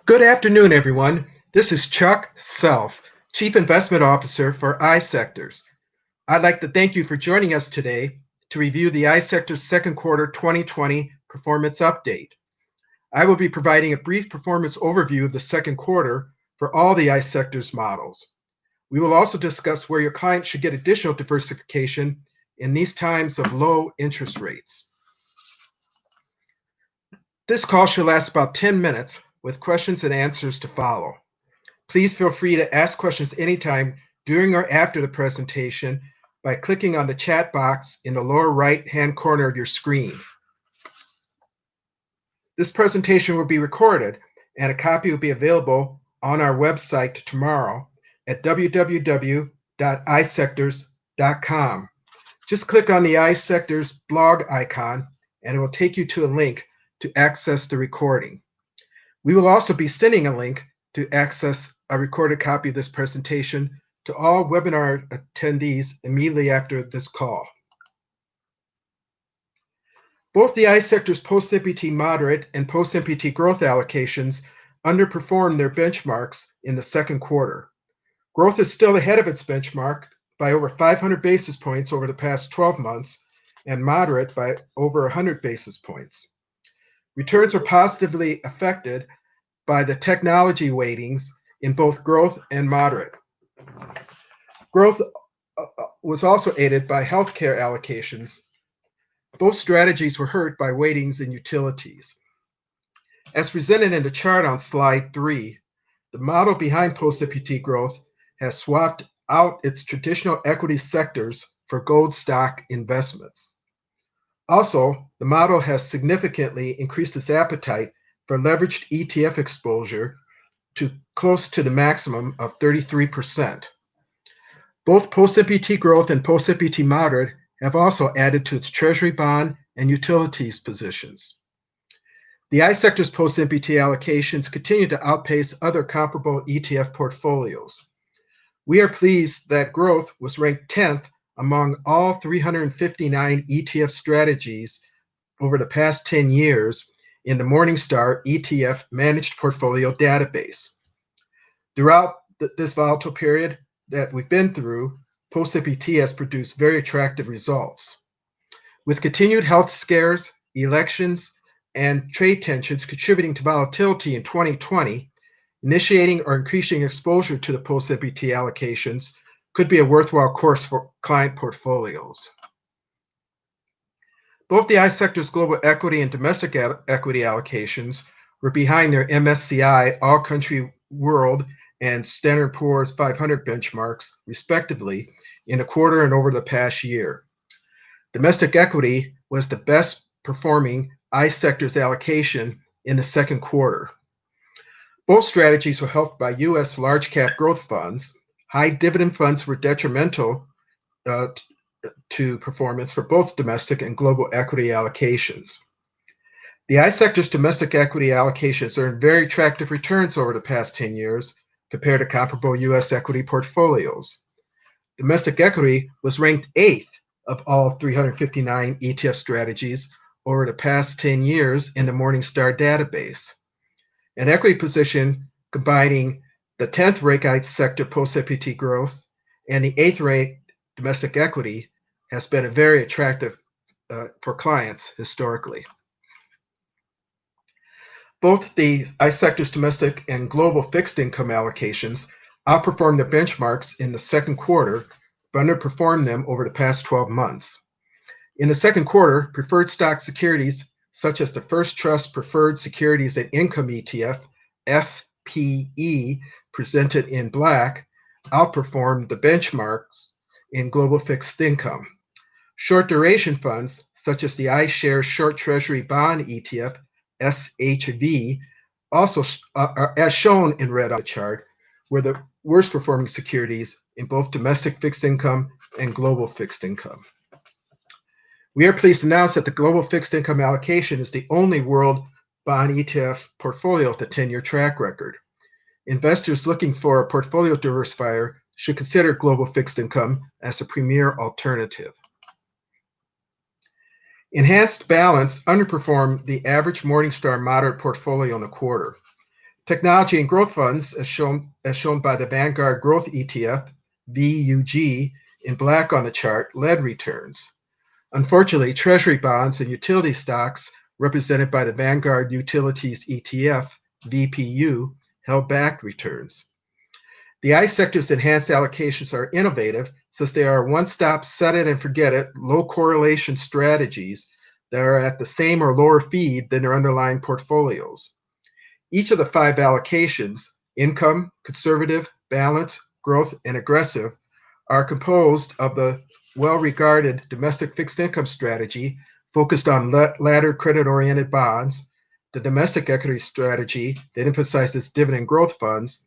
Good afternoon, everyone. This is Chuck Self, Chief Investment Officer for iSectors. I'd like to thank you for joining us today to review the iSectors second quarter 2020 performance update. I will be providing a brief performance overview of the second quarter for all the iSectors models. We will also discuss where your clients should get additional diversification in these times of low interest rates. This call should last about 10 minutes with questions and answers to follow. Please feel free to ask questions anytime during or after the presentation by clicking on the chat box in the lower right-hand corner of your screen. This presentation will be recorded and a copy will be available on our website tomorrow at www.isectors.com. Just click on the iSectors blog icon and it will take you to a link to access the recording. We will also be sending a link to access a recorded copy of this presentation to all webinar attendees immediately after this call. Both the iSectors Post-MPT Moderate and Post-MPT Growth allocations underperformed their benchmarks in the second quarter. Growth is still ahead of its benchmark by over 500 basis points over the past 12 months and Moderate by over 100 basis points. Returns were positively affected by the technology weightings in both growth and moderate. Growth was also aided by healthcare allocations. Both strategies were hurt by weightings in utilities. As presented in the chart on slide 3, the model behind post-MPT growth has swapped out its traditional equity sectors for gold stock investments. Also, the model has significantly increased its appetite for leveraged ETF exposure to close to the maximum of 33%. Both post-MPT growth and post-MPT moderate have also added to its treasury bond and utilities positions. The iSectors post-MPT allocations continue to outpace other comparable ETF portfolios. We are pleased that growth was ranked 10th among all 359 ETF strategies over the past 10 years in the Morningstar ETF Managed Portfolio database. Throughout this volatile period that we've been through, Post-MPT has produced very attractive results. With continued health scares, elections, and trade tensions contributing to volatility in 2020, initiating or increasing exposure to the Post-MPT allocations could be a worthwhile course for client portfolios. Both the iSectors Global Equity and Domestic Equity allocations were behind their MSCI All Country World and Standard & Poor's 500 benchmarks, respectively, in the quarter and over the past year. Domestic Equity was the best performing iSectors allocation in the second quarter. Both strategies were helped by U.S. large cap growth funds. High dividend funds were detrimental to performance for both domestic and global equity allocations. The iSectors domestic equity allocations earned very attractive returns over the past 10 years compared to comparable U.S. equity portfolios. Domestic equity was ranked 8th of all 359 ETF strategies over the past 10 years in the Morningstar database. An equity position combining the 10th ranked iSector post-MPT growth and the 8th ranked domestic equity has been a very attractive for clients historically. Both the iSectors domestic and global fixed income allocations outperformed their benchmarks in the second quarter, but underperformed them over the past 12 months. In the second quarter, preferred stock securities such as the First Trust Preferred Securities and Income ETF, FPE, presented in black, outperformed the benchmarks in global fixed income. Short duration funds, such as the iShares Short Treasury Bond ETF, SHV, also as shown in red on the chart, were the worst performing securities in both domestic fixed income and global fixed income. We are pleased to announce that the global fixed income allocation is the only world bond ETF portfolio with a 10-year track record. Investors looking for a portfolio diversifier should consider global fixed income as a premier alternative. Enhanced Balance underperformed the average Morningstar moderate portfolio in the quarter. Technology and growth funds, as shown by the Vanguard Growth ETF, VUG, in black on the chart, led returns. Unfortunately, Treasury bonds and utility stocks, represented by the Vanguard Utilities ETF, VPU, held back returns. The iSectors enhanced allocations are innovative since they are one-stop set-it-and-forget-it, low-correlation strategies that are at the same or lower fee than their underlying portfolios. Each of the 5 allocations, income, conservative, balanced, growth, and aggressive, are composed of the well-regarded domestic fixed income strategy focused on laddered credit-oriented bonds, the domestic equity strategy that emphasizes dividend growth funds,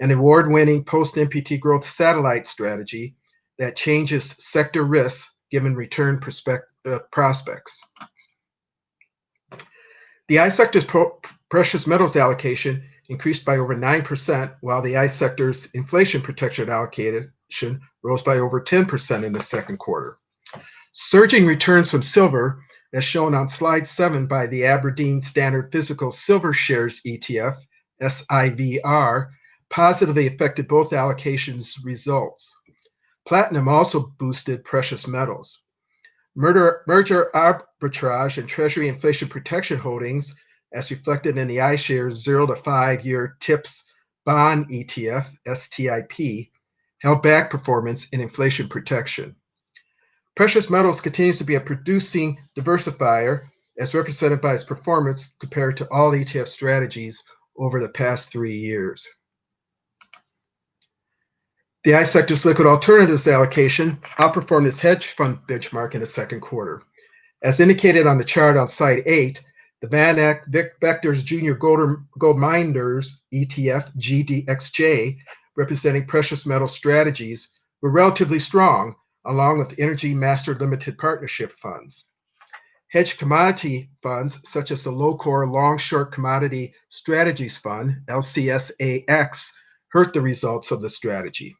and award-winning post-MPT growth satellite strategy that changes sector risks given return prospects. The iSectors precious metals allocation increased by over 9%, while the iSectors inflation protection allocation rose by over 10% in the second quarter. Surging returns from silver, as shown on slide 7 by the Aberdeen Standard Physical Silver Shares ETF, SIVR, positively affected both allocations' results. Platinum also boosted precious metals. Merger arbitrage and Treasury inflation protection holdings, as reflected in the iShares 0 to 5 year TIPS bond ETF, STIP, held back performance in inflation protection. Precious metals continues to be a producing diversifier, as represented by its performance compared to all ETF strategies over the past 3 years. The iSectors liquid alternatives allocation outperformed its hedge fund benchmark in the second quarter. As indicated on the chart on slide 8, the VanEck Vectors Junior Gold Miners ETF, GDXJ, representing precious metal strategies, were relatively strong, along with Energy Master Limited Partnership funds. Hedged commodity funds, such as the Low-Core Long-Short Commodity Strategies Fund, LCSAX, hurt the results of the strategy.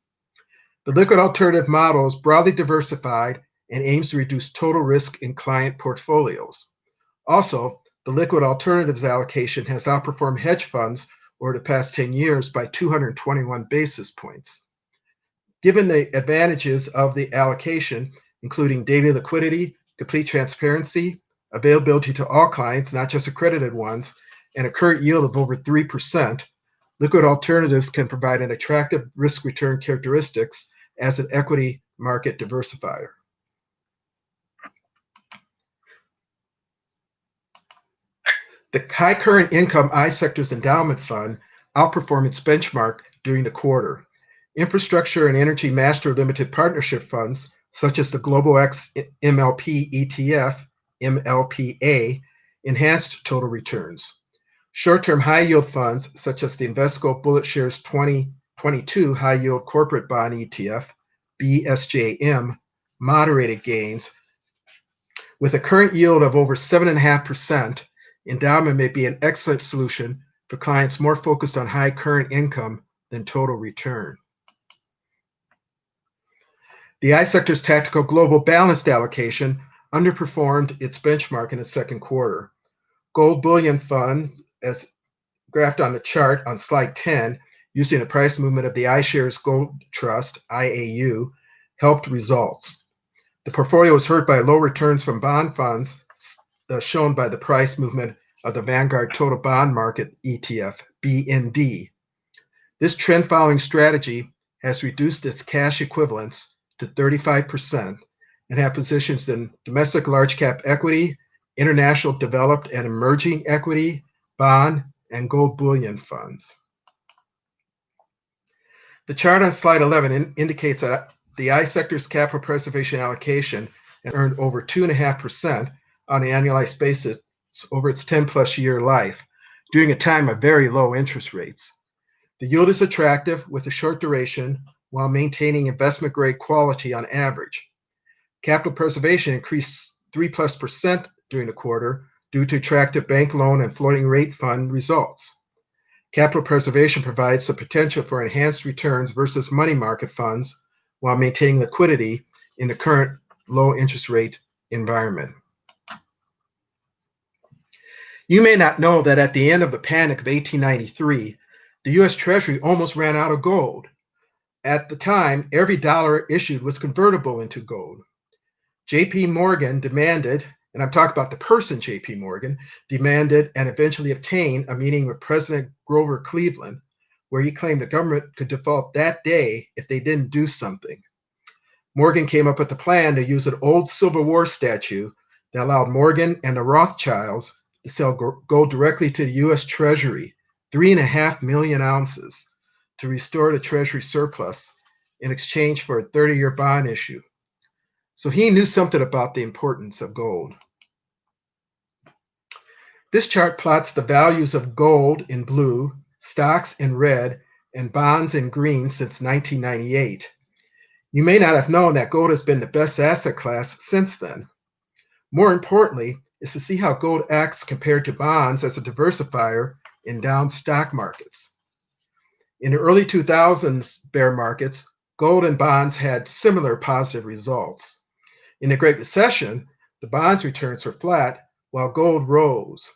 The liquid alternative model is broadly diversified and aims to reduce total risk in client portfolios. Also, the liquid alternatives allocation has outperformed hedge funds over the past 10 years by 221 basis points. Given the advantages of the allocation, including daily liquidity, complete transparency, availability to all clients, not just accredited ones, and a current yield of over 3%, liquid alternatives can provide an attractive risk-return characteristics as an equity market diversifier. The high current income iSectors Endowment Fund outperformed its benchmark during the quarter. Infrastructure and Energy Master Limited Partnership funds, such as the Global X MLP ETF, MLPA, enhanced total returns. Short-term high-yield funds, such as the Invesco Bullet Shares 2022 High-Yield Corporate Bond ETF, BSJM, moderated gains. With a current yield of over 7.5%, Endowment may be an excellent solution for clients more focused on high current income than total return. The iSectors Tactical Global Balanced allocation underperformed its benchmark in the second quarter. Gold bullion funds, as graphed on the chart on slide 10, using the price movement of the iShares Gold Trust, IAU, helped results. The portfolio was hurt by low returns from bond funds, shown by the price movement of the Vanguard Total Bond Market ETF, BND. This trend-following strategy has reduced its cash equivalents to 35% and have positions in domestic large-cap equity, international developed and emerging equity, bond, and gold bullion funds. The chart on slide 11 indicates that the iSectors capital preservation allocation has earned over 2.5% on an annualized basis over its 10-plus year life, during a time of very low interest rates. The yield is attractive with a short duration while maintaining investment-grade quality on average. Capital preservation increased 3+% during the quarter due to attractive bank loan and floating rate fund results. Capital preservation provides the potential for enhanced returns versus money market funds while maintaining liquidity in the current low interest rate environment. You may not know that at the end of the Panic of 1893, the US Treasury almost ran out of gold. At the time, every dollar issued was convertible into gold. JP Morgan demanded, and I'm talking about the person JP Morgan, demanded and eventually obtained a meeting with President Grover Cleveland, where he claimed the government could default that day if they didn't do something. Morgan came up with a plan to use an old Civil War statute that allowed Morgan and the Rothschilds to sell gold directly to the US Treasury, 3.5 million ounces, to restore the Treasury surplus in exchange for a 30-year bond issue. So he knew something about the importance of gold. This chart plots the values of gold in blue, stocks in red, and bonds in green since 1998. You may not have known that gold has been the best asset class since then. More importantly is to see how gold acts compared to bonds as a diversifier in down stock markets. In the early 2000s bear markets, gold and bonds had similar positive results. In the Great Recession, the bonds returns were flat while gold rose.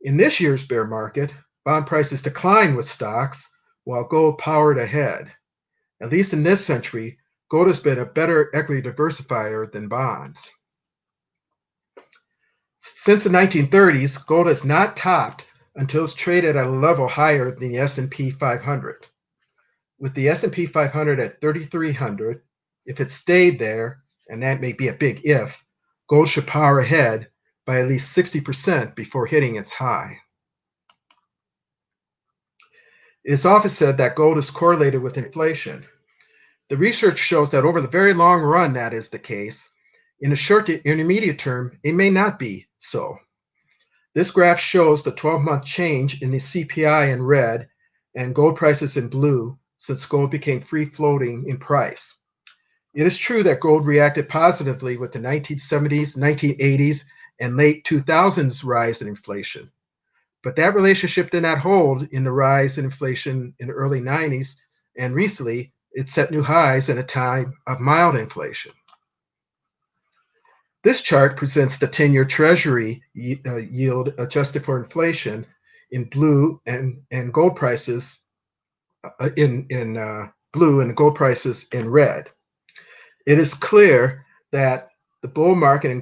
In this year's bear market, bond prices declined with stocks while gold powered ahead. At least in this century, gold has been a better equity diversifier than bonds. Since the 1930s, gold has not topped until it's traded at a level higher than the S&P 500. With the S&P 500 at 3,300, if it stayed there, and that may be a big if, gold should power ahead by at least 60% before hitting its high. It is often said that gold is correlated with inflation. The research shows that over the very long run that is the case. In the short to intermediate term, it may not be so. This graph shows the 12-month change in the CPI in red and gold prices in blue since gold became free-floating in price. It is true that gold reacted positively with the 1970s, 1980s, and late 2000s rise in inflation. But that relationship did not hold in the rise in inflation in the early 90s, and recently it set new highs in a time of mild inflation. This chart presents the 10-year Treasury yield adjusted for inflation in blue and gold prices in blue and gold prices in red. It is clear that the bull markets in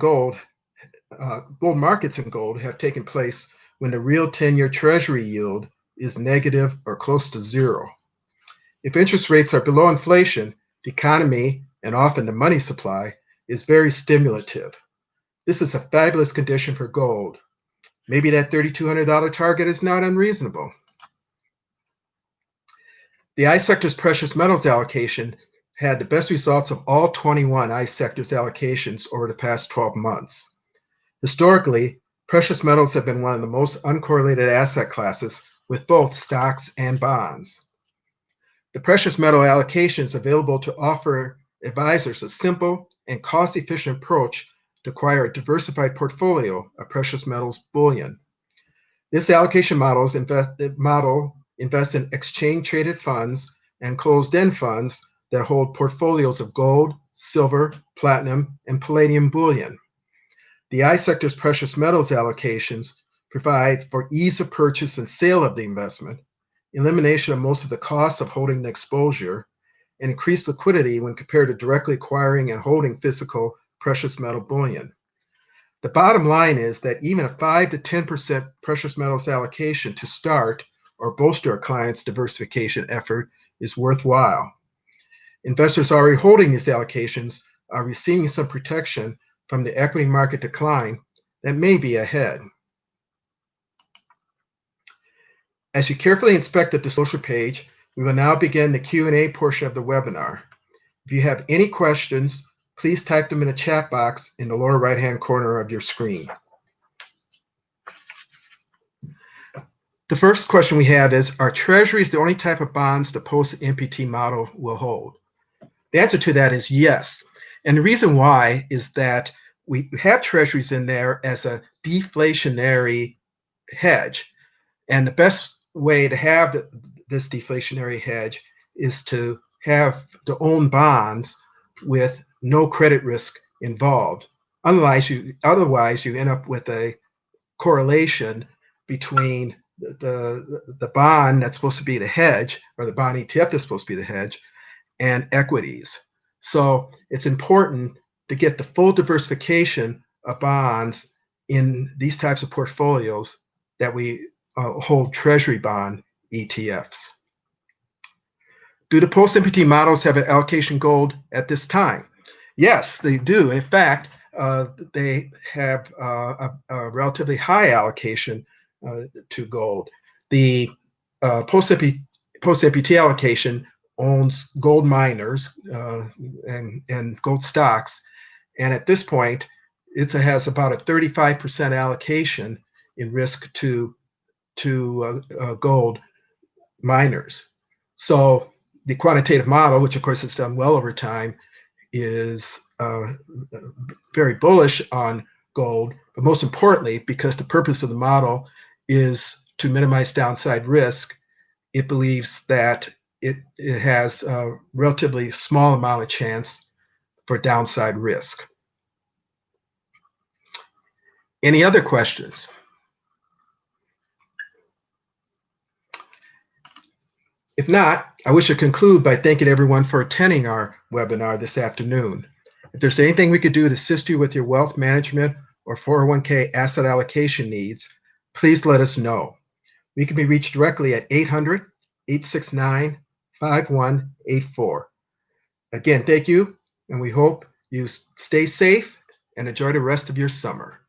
gold have taken place when the real 10-year Treasury yield is negative or close to zero. If interest rates are below inflation, the economy, and often the money supply, is very stimulative. This is a fabulous condition for gold. Maybe that $3,200 target is not unreasonable. The iSectors precious metals allocation had the best results of all 21 iSectors allocations over the past 12 months. Historically, precious metals have been one of the most uncorrelated asset classes with both stocks and bonds. The precious metal allocations available to offer advisors a simple and cost-efficient approach to acquire a diversified portfolio of precious metals bullion. This allocation model invests in exchange-traded funds and closed-end funds that hold portfolios of gold, silver, platinum, and palladium bullion. The iSectors precious metals allocations provide for ease of purchase and sale of the investment, elimination of most of the costs of holding the exposure, and increased liquidity when compared to directly acquiring and holding physical precious metal bullion. The bottom line is that even a 5 to 10% precious metals allocation to start or bolster a client's diversification effort is worthwhile. Investors already holding these allocations are receiving some protection from the equity market decline that may be ahead. As you carefully inspect the disclosure page, we will now begin the Q&A portion of the webinar. If you have any questions, please type them in the chat box in the lower right-hand corner of your screen. The first question we have is, are treasuries the only type of bonds the post-MPT model will hold? The answer to that is yes. And the reason why is that we have treasuries in there as a deflationary hedge. And the best way to have this deflationary hedge is to own bonds with no credit risk involved. Otherwise, you end up with a correlation between the bond that's supposed to be the hedge, or the bond ETF that's supposed to be the hedge, and equities. So it's important to get the full diversification of bonds in these types of portfolios that we hold treasury bond ETFs. Do the post-MPT models have an allocation gold at this time? Yes, they do. In fact, they have a relatively high allocation to gold. The post-MPT allocation owns gold miners and gold stocks, and at this point, it has about a 35% allocation in risk to gold miners. So the quantitative model, which of course has done well over time, is very bullish on gold, but most importantly, because the purpose of the model is to minimize downside risk, it believes that it has a relatively small amount of chance for downside risk. Any other questions? If not, I wish to conclude by thanking everyone for attending our webinar this afternoon. If there's anything we could do to assist you with your wealth management or 401k asset allocation needs, please let us know. We can be reached directly at 800-869-5184. Again, thank you, and we hope you stay safe and enjoy the rest of your summer.